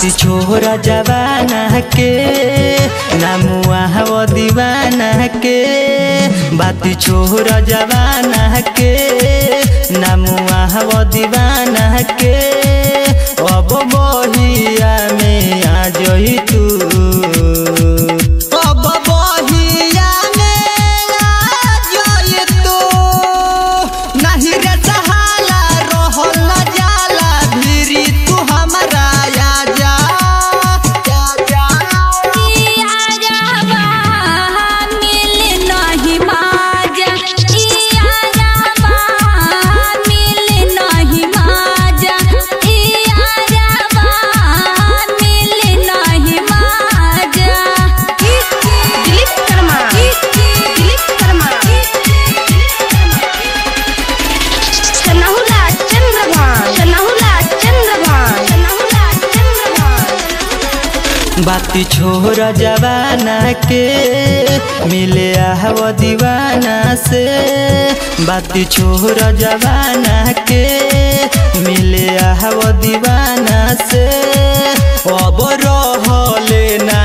बाती छोरा जवाना के नामुआ वो दीवाना के। बाती छोरा जवाना के नामुआ वो दीवाना के। अब बहिया में आ जई तू, अब बहिया में आ जई तू। नहीं रे सहाला रहल न जाला भिरी तू हमारा बाती छोरा जवाना के मिले वो दीवाना से। बाती छोरा जवाना के मिले वो दीवाना से। अब रहले ना